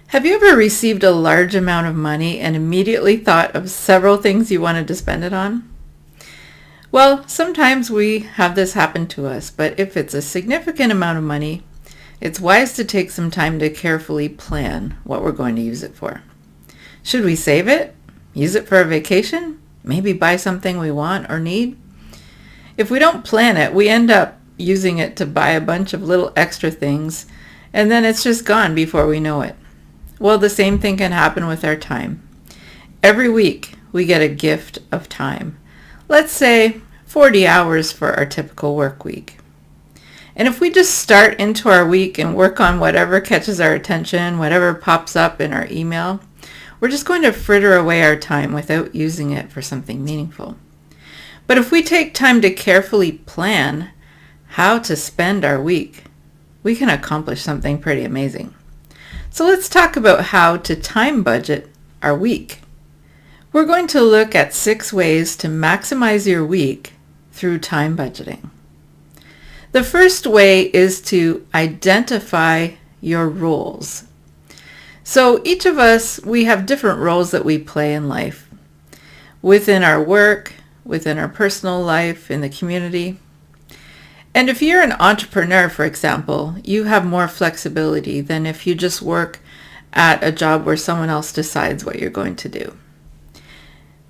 Have you ever received a large amount of money and immediately thought of several things you wanted to spend it on? Well, sometimes we have this happen to us, but if it's a significant amount of money, it's wise to take some time to carefully plan what we're going to use it for. Should we save it? Use it for a vacation? Maybe buy something we want or need? If we don't plan it, we end up using it to buy a bunch of little extra things, and then it's just gone before we know it. Well, the same thing can happen with our time. Every week, we get a gift of time. Let's say 40 hours for our typical work week. And if we just start into our week and work on whatever catches our attention, whatever pops up in our email, we're just going to fritter away our time without using it for something meaningful. But if we take time to carefully plan how to spend our week, we can accomplish something pretty amazing. So let's talk about how to time budget our week. We're going to look at 6 ways to maximize your week through time budgeting. The first way is to identify your roles. So each of us, we have different roles that we play in life, within our work, within our personal life, in the community. And if you're an entrepreneur, for example, you have more flexibility than if you just work at a job where someone else decides what you're going to do.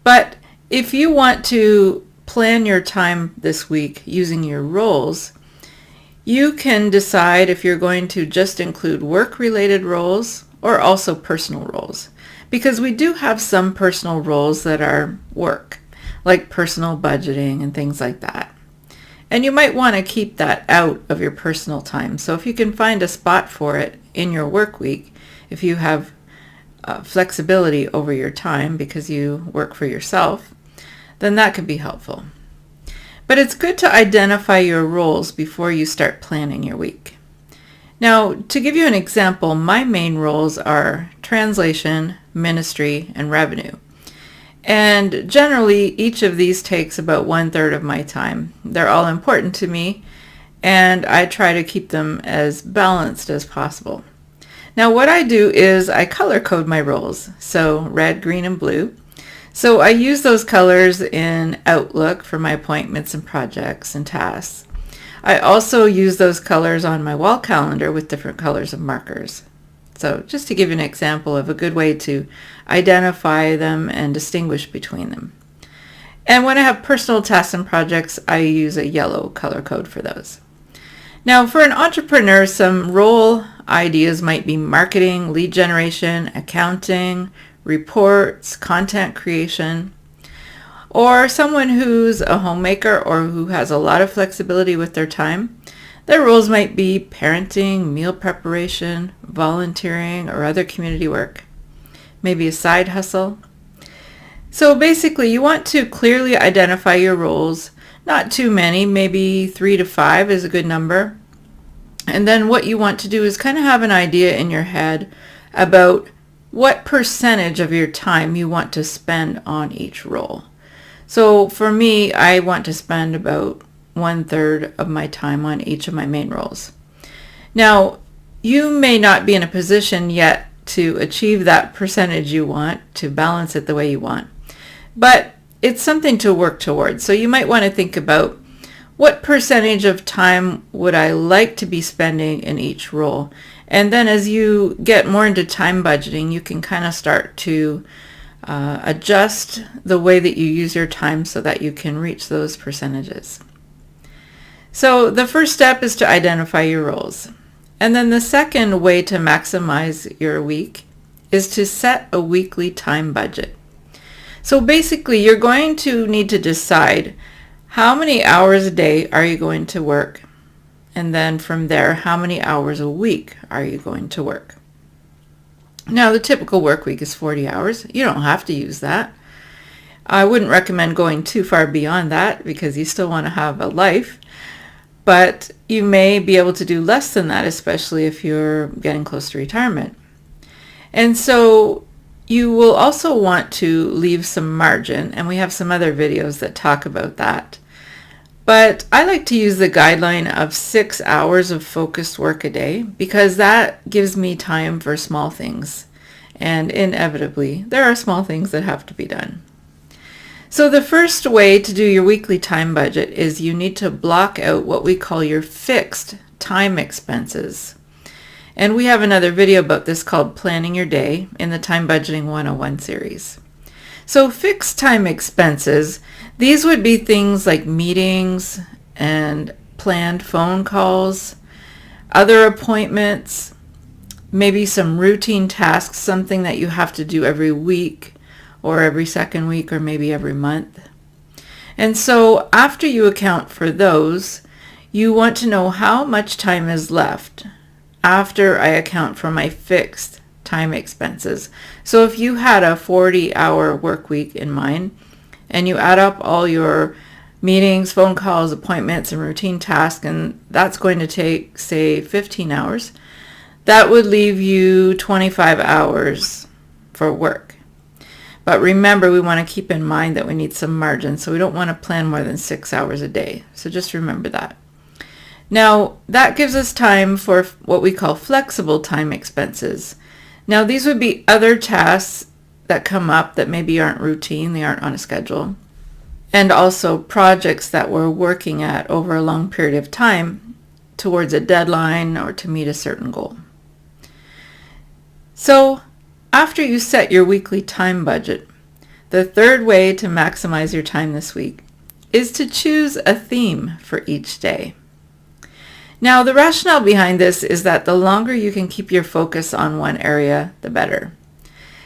But if you want to plan your time this week using your roles, you can decide if you're going to just include work-related roles or also personal roles. Because we do have some personal roles that are work, like personal budgeting and things like that. And you might want to keep that out of your personal time. So if you can find a spot for it in your work week, if you have flexibility over your time because you work for yourself, then that could be helpful. But it's good to identify your roles before you start planning your week. Now, to give you an example, my main roles are translation, ministry, and revenue. And generally, each of these takes about 1/3 of my time. They're all important to me, and I try to keep them as balanced as possible. Now, what I do is I color code my roles, so red, green, and blue. So I use those colors in Outlook for my appointments and projects and tasks. I also use those colors on my wall calendar with different colors of markers. So just to give you an example of a good way to identify them and distinguish between them. And when I have personal tasks and projects, I use a yellow color code for those. Now, for an entrepreneur, some role ideas might be marketing, lead generation, accounting, reports, content creation. Or someone who's a homemaker or who has a lot of flexibility with their time, their roles might be parenting, meal preparation, volunteering, or other community work. Maybe a side hustle. So basically, you want to clearly identify your roles. Not too many, maybe 3 to 5 is a good number. And then what you want to do is kind of have an idea in your head about what percentage of your time you want to spend on each role. So for me, I want to spend about 1/3 of my time on each of my main roles. Now, you may not be in a position yet to achieve that percentage you want, to balance it the way you want, but it's something to work towards. So you might want to think about what percentage of time would I like to be spending in each role. And then as you get more into time budgeting, you can kind of start to adjust the way that you use your time so that you can reach those percentages. So the first step is to identify your roles. And then the second way to maximize your week is to set a weekly time budget. So basically, you're going to need to decide how many hours a day are you going to work? And then from there, how many hours a week are you going to work? Now, the typical work week is 40 hours. You don't have to use that. I wouldn't recommend going too far beyond that because you still want to have a life. But you may be able to do less than that, especially if you're getting close to retirement. And so you will also want to leave some margin, and we have some other videos that talk about that. But I like to use the guideline of 6 hours of focused work a day because that gives me time for small things. and inevitably, there are small things that have to be done. So the first way to do your weekly time budget is you need to block out what we call your fixed time expenses. And we have another video about this called Planning Your Day in the Time Budgeting 101 series. So fixed time expenses, these would be things like meetings and planned phone calls, other appointments, maybe some routine tasks, something that you have to do every week or every second week or maybe every month. And so after you account for those, you want to know how much time is left after I account for my fixed time expenses. So if you had a 40-hour work week in mind and you add up all your meetings, phone calls, appointments, and routine tasks, and that's going to take, say, 15 hours, that would leave you 25 hours for work. But remember, we want to keep in mind that we need some margin, so we don't want to plan more than 6 hours a day. So just remember that. Now, that gives us time for what we call flexible time expenses. Now, these would be other tasks that come up that maybe aren't routine, they aren't on a schedule, and also projects that we're working at over a long period of time towards a deadline or to meet a certain goal. So, after you set your weekly time budget, the third way to maximize your time this week is to choose a theme for each day. Now, the rationale behind this is that the longer you can keep your focus on one area, the better.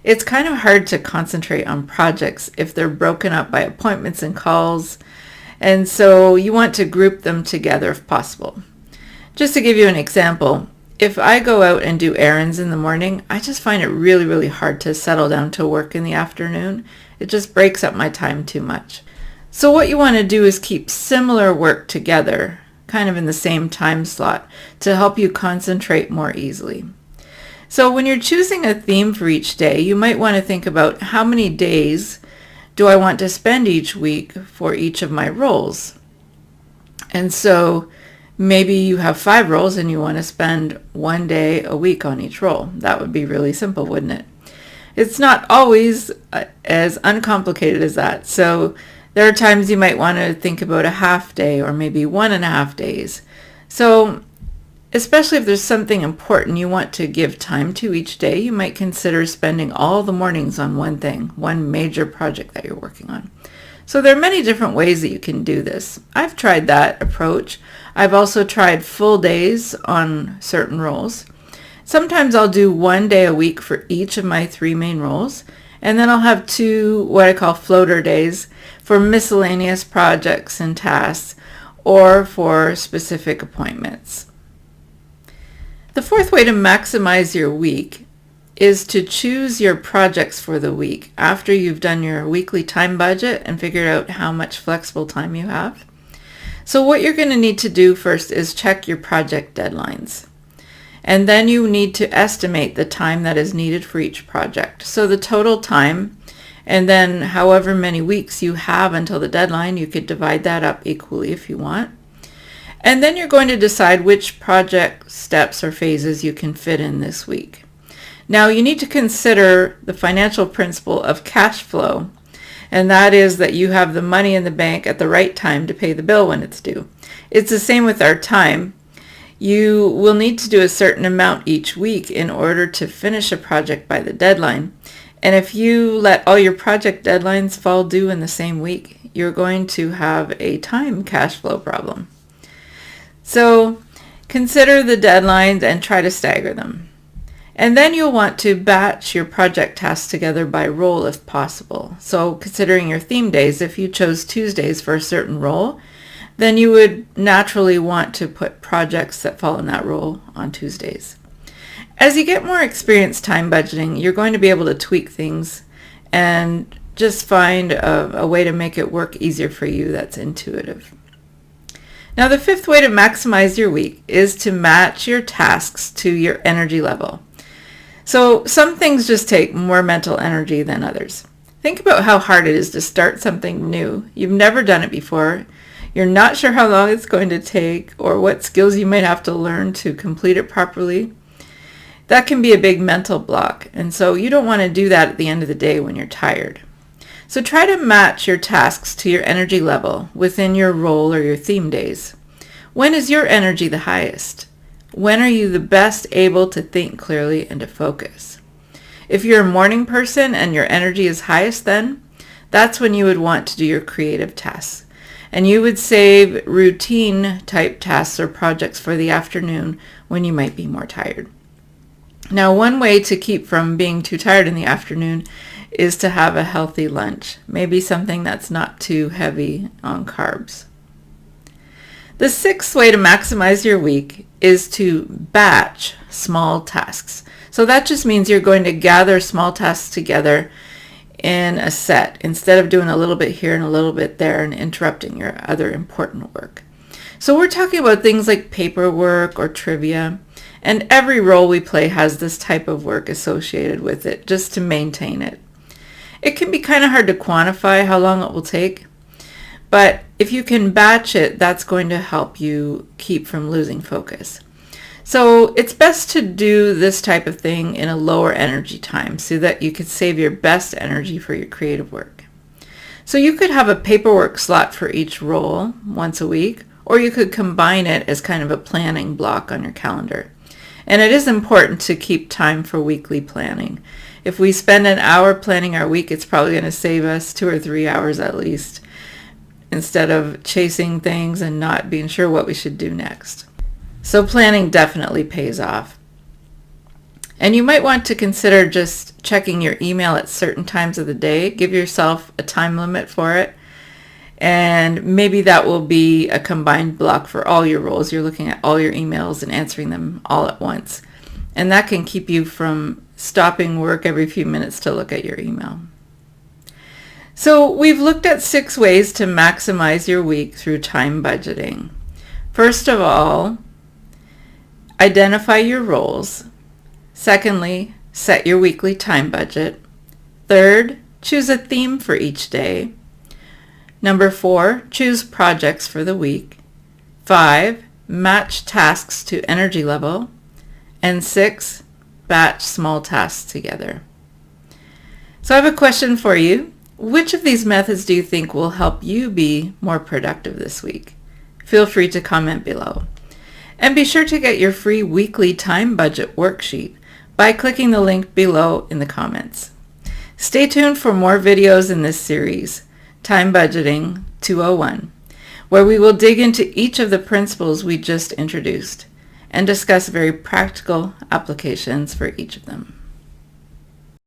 It's kind of hard to concentrate on projects if they're broken up by appointments and calls, and so you want to group them together if possible. Just to give you an example, if I go out and do errands in the morning, I just find it really, really hard to settle down to work in the afternoon. It just breaks up my time too much. So what you want to do is keep similar work together, kind of in the same time slot, to help you concentrate more easily. So when you're choosing a theme for each day, you might want to think about how many days do I want to spend each week for each of my roles. And so maybe you have 5 roles and you want to spend 1 day a week on each role. That would be really simple, wouldn't it? It's not always as uncomplicated as that. So there are times you might want to think about a half day or maybe 1.5 days. So especially if there's something important you want to give time to each day, you might consider spending all the mornings on one thing, one major project that you're working on. So there are many different ways that you can do this. I've tried that approach. I've also tried full days on certain roles. Sometimes I'll do 1 day a week for each of my 3 main roles, and then I'll have 2 what I call floater days for miscellaneous projects and tasks or for specific appointments. The fourth way to maximize your week is to choose your projects for the week after you've done your weekly time budget and figured out how much flexible time you have. So what you're going to need to do first is check your project deadlines. And then you need to estimate the time that is needed for each project. So the total time, and then however many weeks you have until the deadline, you could divide that up equally if you want. And then you're going to decide which project steps or phases you can fit in this week. Now you need to consider the financial principle of cash flow, and that is that you have the money in the bank at the right time to pay the bill when it's due. It's the same with our time. You will need to do a certain amount each week in order to finish a project by the deadline. And if you let all your project deadlines fall due in the same week, you're going to have a time cash flow problem. So consider the deadlines and try to stagger them. And then you'll want to batch your project tasks together by role if possible. So considering your theme days, if you chose Tuesdays for a certain role, then you would naturally want to put projects that fall in that role on Tuesdays. As you get more experience time budgeting, you're going to be able to tweak things and just find a way to make it work easier for you that's intuitive. Now the fifth way to maximize your week is to match your tasks to your energy level. So some things just take more mental energy than others. Think about how hard it is to start something new. You've never done it before. You're not sure how long it's going to take or what skills you might have to learn to complete it properly. That can be a big mental block, and so you don't want to do that at the end of the day when you're tired. So try to match your tasks to your energy level within your role or your theme days. When is your energy the highest? When are you the best able to think clearly and to focus? If you're a morning person and your energy is highest, then that's when you would want to do your creative tasks. And you would save routine type tasks or projects for the afternoon when you might be more tired. Now, one way to keep from being too tired in the afternoon is to have a healthy lunch, maybe something that's not too heavy on carbs. The sixth way to maximize your week is to batch small tasks. So that just means you're going to gather small tasks together in a set instead of doing a little bit here and a little bit there and interrupting your other important work. So we're talking about things like paperwork or trivia, and every role we play has this type of work associated with it just to maintain it. It can be kind of hard to quantify how long it will take, but if you can batch it, that's going to help you keep from losing focus. So it's best to do this type of thing in a lower energy time so that you could save your best energy for your creative work. So you could have a paperwork slot for each role once a week, or you could combine it as kind of a planning block on your calendar. And it is important to keep time for weekly planning. If we spend an hour planning our week, it's probably going to save us 2 or 3 hours at least, instead of chasing things and not being sure what we should do next. So planning definitely pays off. And you might want to consider just checking your email at certain times of the day. Give yourself a time limit for it. And maybe that will be a combined block for all your roles. You're looking at all your emails and answering them all at once. And that can keep you from stopping work every few minutes to look at your email. So we've looked at 6 ways to maximize your week through time budgeting. First of all, identify your roles. Secondly, set your weekly time budget. Third, choose a theme for each day. Number 4, choose projects for the week. 5, match tasks to energy level. And 6, batch small tasks together. So I have a question for you. Which of these methods do you think will help you be more productive this week? Feel free to comment below. And be sure to get your free weekly time budget worksheet by clicking the link below in the comments. Stay tuned for more videos in this series, Time Budgeting 201, where we will dig into each of the principles we just introduced and discuss very practical applications for each of them.